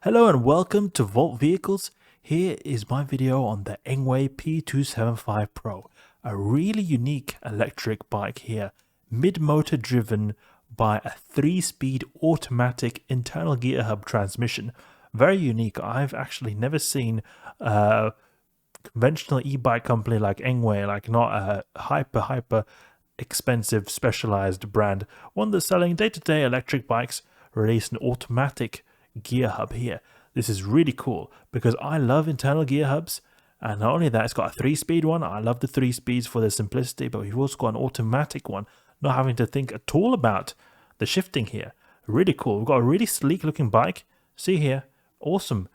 Hello and welcome to Volt Vehicles. Here is my video on the Engwe P275 Pro, a really unique electric bike here, mid-motor driven by a 3-speed automatic internal gear hub transmission. Very unique. I've actually never seen a conventional e-bike company like Enway, like not a hyper expensive specialized brand, one that's selling day-to-day electric bikes, release an automatic gear hub here. This is really cool because I love internal gear hubs, and not only that, it's got a 3-speed one. I love the 3 speeds for the simplicity, but we've also got an automatic one, not having to think at all about the shifting here. Really cool. We've got a really sleek looking bike. See here, awesome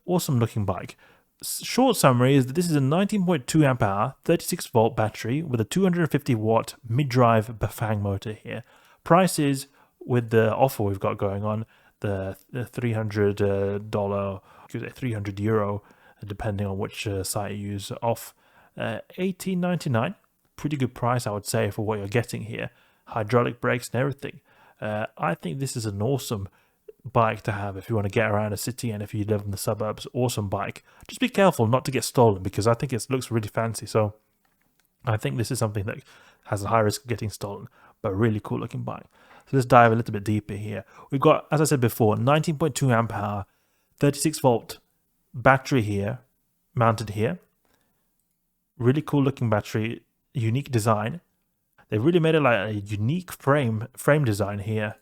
looking bike. Short summary is that this is a 19.2 amp hour 36 volt battery with a 250 watt mid-drive bafang motor here. Price is, with the offer we've got going on, the $300, 300 euro, depending on which site you use, off $18.99. Pretty good price, I would say, for what you're getting here. Hydraulic brakes and everything. I think this is an awesome bike to have if you want to get around a city and if you live in the suburbs. Awesome bike. Just be careful not to get stolen because I think it looks really fancy. So I think this is something that has a high risk of getting stolen, but really cool looking bike. So let's dive a little bit deeper here. We've got, as I said before, 19.2 amp hour, 36 volt battery here, mounted here. Really cool looking battery, unique design. They've really made it like a unique frame design here.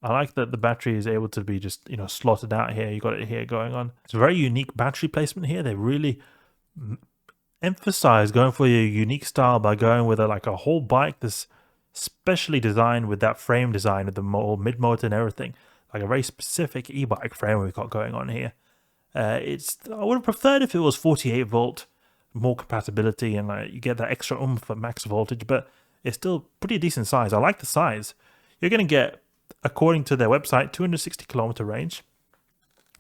I like that the battery is able to be just, slotted out here. You got it here going on. It's a very unique battery placement here. They really emphasize going for your unique style by going with a whole bike that's specially designed with that frame design with the mid-motor and everything, like a very specific e-bike frame we've got going on here. I would have preferred if it was 48 volt, more compatibility, and you get that extra oomph for max voltage, but it's still pretty decent size. I like the size. You're going to get, according to their website, 260 kilometer range.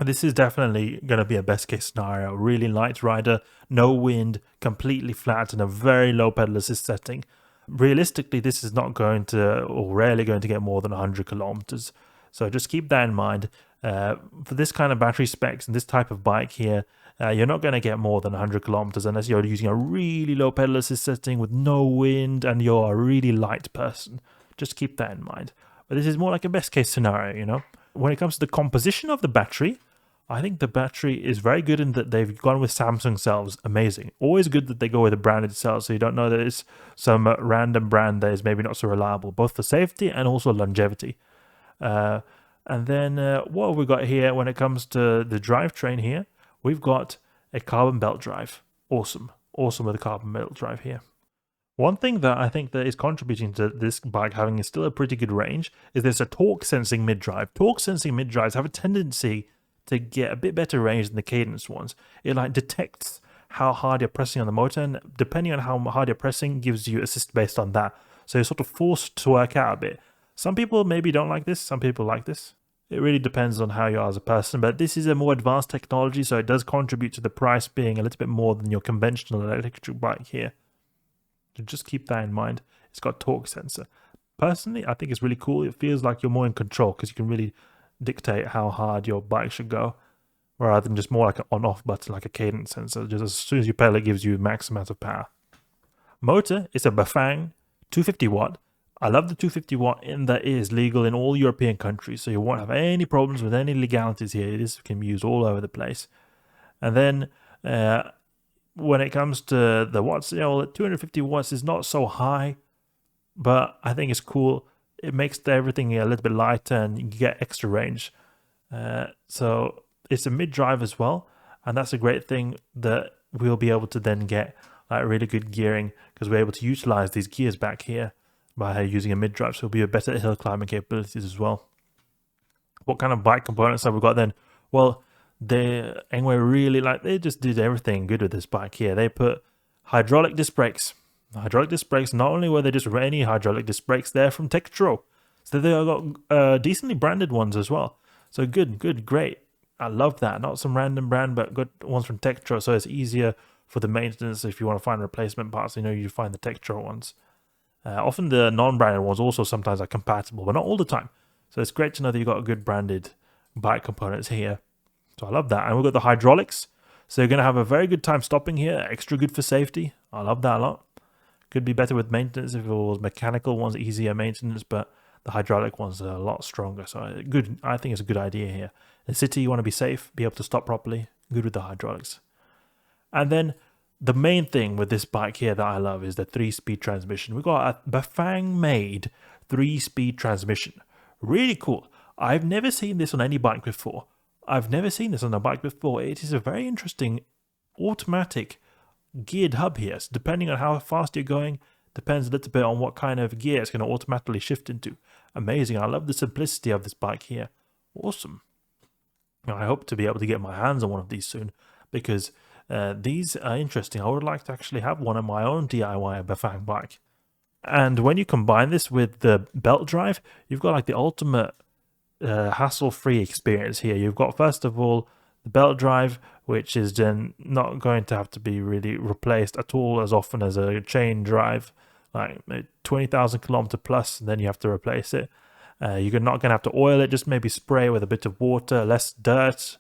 This is definitely going to be a best case scenario. Really light rider, no wind, completely flat, and a very low pedal assist setting. Realistically, this is not going to, or rarely going to, get more than 100 kilometers. So just keep that in mind. For this kind of battery specs and this type of bike here, you're not going to get more than 100 kilometers unless you're using a really low pedal assist setting with no wind and you're a really light person. Just keep that in mind. But this is more like a best case scenario, When it comes to the composition of the battery, I think the battery is very good in that they've gone with Samsung cells. Amazing. Always good that they go with a branded cell, so you don't know that it's some random brand that is maybe not so reliable, both for safety and also longevity. And then what have we got here when it comes to the drivetrain here? We've got a carbon belt drive. Awesome. Awesome with a carbon belt drive here. One thing that I think that is contributing to this bike having still a pretty good range is there's a torque sensing mid-drive. Torque sensing mid-drives have a tendency to get a bit better range than the cadence ones. It detects how hard you're pressing on the motor, and depending on how hard you're pressing gives you assist based on that. So you're sort of forced to work out a bit. Some people maybe don't like this, some people like this. It really depends on how you are as a person, but this is a more advanced technology, so it does contribute to the price being a little bit more than your conventional electric bike here. So just keep that in mind. It's got torque sensor. Personally, I think it's really cool. It feels like you're more in control because you can really dictate how hard your bike should go, rather than just more like an on-off button, like a cadence sensor. Just as soon as you pedal, it gives you max amount of power. Motor is a bafang 250 watt. I love the 250 watt in that it is legal in all European countries, so you won't have any problems with any legalities here. This can be used all over the place. And then when it comes to the watts, 250 watts is not so high, but I think it's cool. It makes everything a little bit lighter and you get extra range. So it's a mid-drive as well, and that's a great thing that we'll be able to then get really good gearing because we're able to utilize these gears back here by using a mid-drive, so it'll be a better hill climbing capabilities as well. What kind of bike components have we got then? Well, Enway really they just did everything good with this bike here. They put hydraulic disc brakes. Hydraulic disc brakes, not only were they just any hydraulic disc brakes, they're from Tektro. So they got decently branded ones as well. So good, great. I love that. Not some random brand, but good ones from Tektro. So it's easier for the maintenance if you want to find replacement parts. You find the Tektro ones. Often the non-branded ones also sometimes are compatible, but not all the time. So it's great to know that you've got good branded bike components here. So I love that. And we've got the hydraulics. So you're going to have a very good time stopping here. Extra good for safety. I love that a lot. Could be better with maintenance if it was mechanical ones, easier maintenance, but the hydraulic ones are a lot stronger. So good. I think it's a good idea here. In the city, you want to be safe, be able to stop properly. Good with the hydraulics. And then the main thing with this bike here that I love is the 3-speed transmission. We've got a bafang made 3-speed transmission. Really cool. I've never seen this on any bike before. I've never seen this on a bike before. It is a very interesting automatic geared hub here. So depending on how fast you're going, depends a little bit on what kind of gear it's going to automatically shift into. Amazing. I love the simplicity of this bike here. Awesome. I hope to be able to get my hands on one of these soon, because these are interesting. I would like to actually have one of my own DIY bafang bike. And when you combine this with the belt drive, you've got like the ultimate hassle-free experience here. You've got, first of all, the belt drive, which is then not going to have to be really replaced at all as often as a chain drive, like 20,000 kilometer plus, and then you have to replace it. You're not going to have to oil it, just maybe spray with a bit of water, less dirt.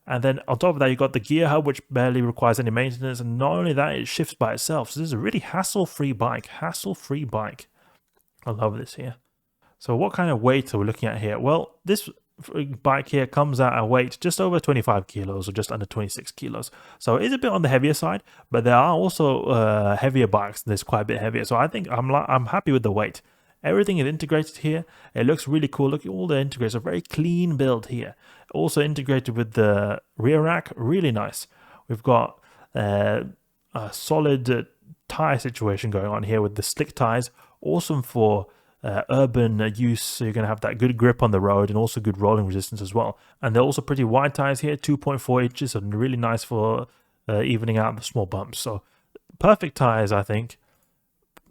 And then on top of that, you've got the gear hub, which barely requires any maintenance. And not only that, it shifts by itself. So this is a really hassle-free bike. Hassle-free bike. I love this here. So what kind of weight are we looking at here? Well, this bike here comes at a weight just over 25 kilos or just under 26 kilos. So it is a bit on the heavier side, but there are also heavier bikes that's quite a bit heavier. So I think I'm happy with the weight. Everything is integrated here. It looks really cool. Look at all the integrators. A very clean build here. Also integrated with the rear rack. Really nice. We've got a solid tire situation going on here with the slick tires. Awesome for urban use, so you're going to have that good grip on the road and also good rolling resistance as well. And they're also pretty wide tires here, 2.4 inches, and really nice for evening out the small bumps. So perfect tires, I think.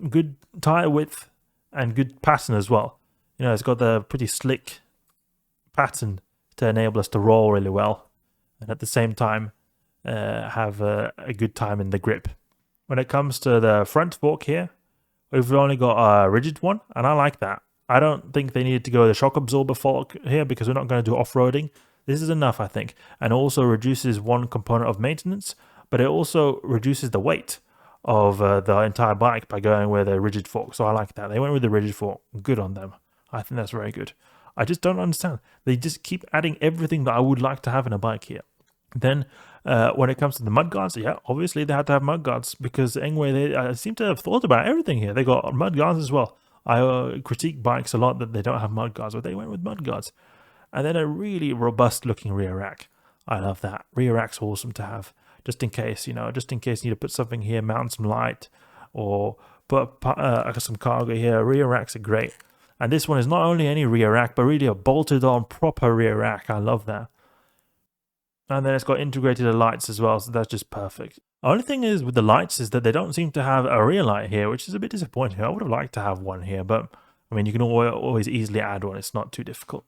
Good tire width and good pattern as well. You know, it's got the pretty slick pattern to enable us to roll really well, and at the same time have a good time in the grip. When it comes to the front fork here, we've only got a rigid one, and I like that. I don't think they needed to go with a shock absorber fork here because we're not going to do off-roading. This is enough, I think. And also reduces one component of maintenance, but it also reduces the weight of the entire bike by going with a rigid fork. So I like that. They went with the rigid fork. Good on them. I think that's very good. I just don't understand. They just keep adding everything that I would like to have in a bike here. Then when it comes to the mudguards, yeah, obviously they had to have mudguards because Enway, they seem to have thought about everything here. They got mudguards as well. I critique bikes a lot that they don't have mudguards, but they went with mudguards. And then a really robust looking rear rack. I love that. Rear rack's awesome to have, just in case, you know, just in case you need to put something here, mount some light, or put some cargo here. Rear racks are great. And this one is not only any rear rack, but really a bolted on proper rear rack. I love that. And then it's got integrated lights as well, so that's just perfect. The only thing is with the lights is that they don't seem to have a rear light here, which is a bit disappointing. I would have liked to have one here, but I mean, you can always easily add one. It's not too difficult.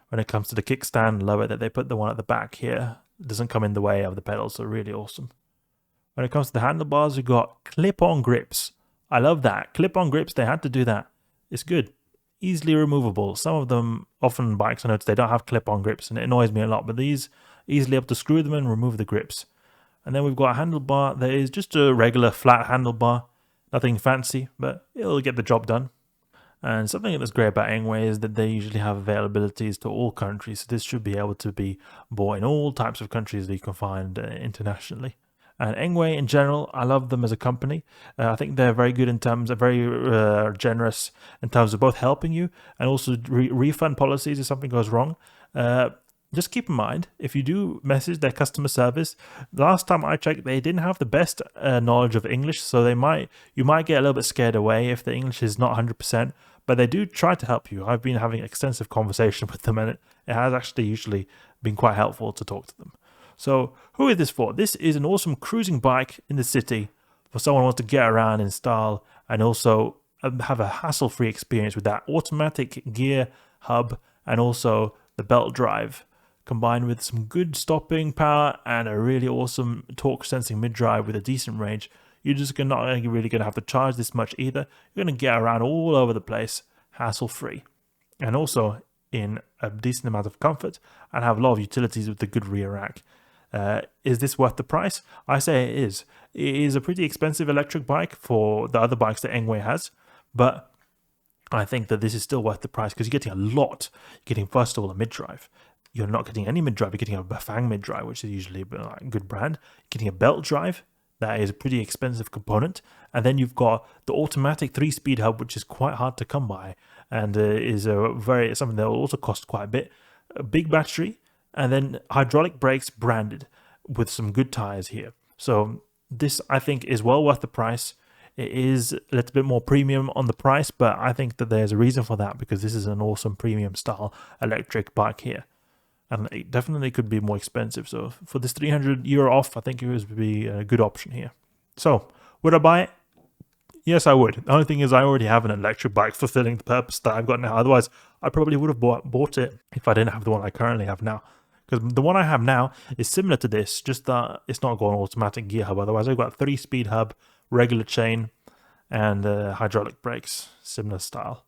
When it comes to the kickstand, love it that they put the one at the back here. It doesn't come in the way of the pedals, so really awesome. When it comes to the handlebars, we've got clip-on grips. I love that. Clip-on grips, they had to do that. It's good. Easily removable. Some of them, often bikes I notice, they don't have clip-on grips, and it annoys me a lot, but these easily able to screw them and remove the grips. And then we've got a handlebar that is just a regular flat handlebar, nothing fancy, but it'll get the job done. And something that's great about Enway is that they usually have availabilities to all countries, so this should be able to be bought in all types of countries that you can find internationally. And Enway in general, I love them as a company. I think they're very good in terms of very generous in terms of both helping you and also refund policies if something goes wrong. Just keep in mind, if you do message their customer service, last time I checked, they didn't have the best knowledge of English, so you might get a little bit scared away if the English is not 100%, but they do try to help you. I've been having extensive conversation with them, and it has actually usually been quite helpful to talk to them. So who is this for? This is an awesome cruising bike in the city for someone who wants to get around in style and also have a hassle-free experience with that automatic gear hub and also the belt drive, combined with some good stopping power and a really awesome torque sensing mid-drive with a decent range. You're just not really going to have to charge this much either. You're going to get around all over the place, hassle-free. And also, in a decent amount of comfort and have a lot of utilities with the good rear rack. Is this worth the price? I say it is. It is a pretty expensive electric bike for the other bikes that Enway has, but I think that this is still worth the price because you're getting a lot. You're getting, first of all, a mid-drive. You're not getting any mid-drive. You're getting a bafang mid-drive, which is usually a good brand. You're getting a belt drive. That is a pretty expensive component. And then you've got the automatic 3-speed hub, which is quite hard to come by and is something that will also cost quite a bit. A big battery, and then hydraulic brakes branded with some good tires here. So this, I think, is well worth the price. It is a little bit more premium on the price, but I think that there's a reason for that because this is an awesome premium style electric bike here. And it definitely could be more expensive. So for this €300 off, I think it would be a good option here. So would I buy it? Yes, I would. The only thing is I already have an electric bike fulfilling the purpose that I've got now. Otherwise, I probably would have bought it if I didn't have the one I currently have now. Because the one I have now is similar to this, just that it's not got an automatic gear hub. Otherwise, I've got a 3-speed hub, regular chain, and hydraulic brakes, similar style.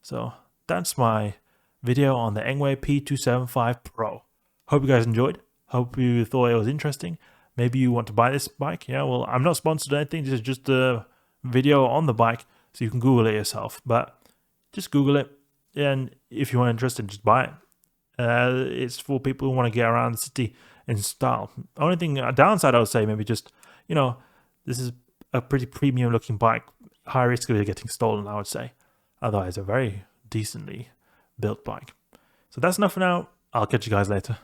So that's my video on the Engwe P275 Pro. Hope you guys enjoyed. Hope you thought it was interesting. Maybe you want to buy this bike. Yeah, well, I'm not sponsored or anything. This is just a video on the bike, so you can Google it yourself. But just Google it, and if you are interested, just buy it. It's for people who want to get around the city in style. Only thing, a downside I would say, maybe just, this is a pretty premium looking bike. High risk of it getting stolen, I would say. Otherwise, a very decently built bike. So that's enough for now. I'll catch you guys later.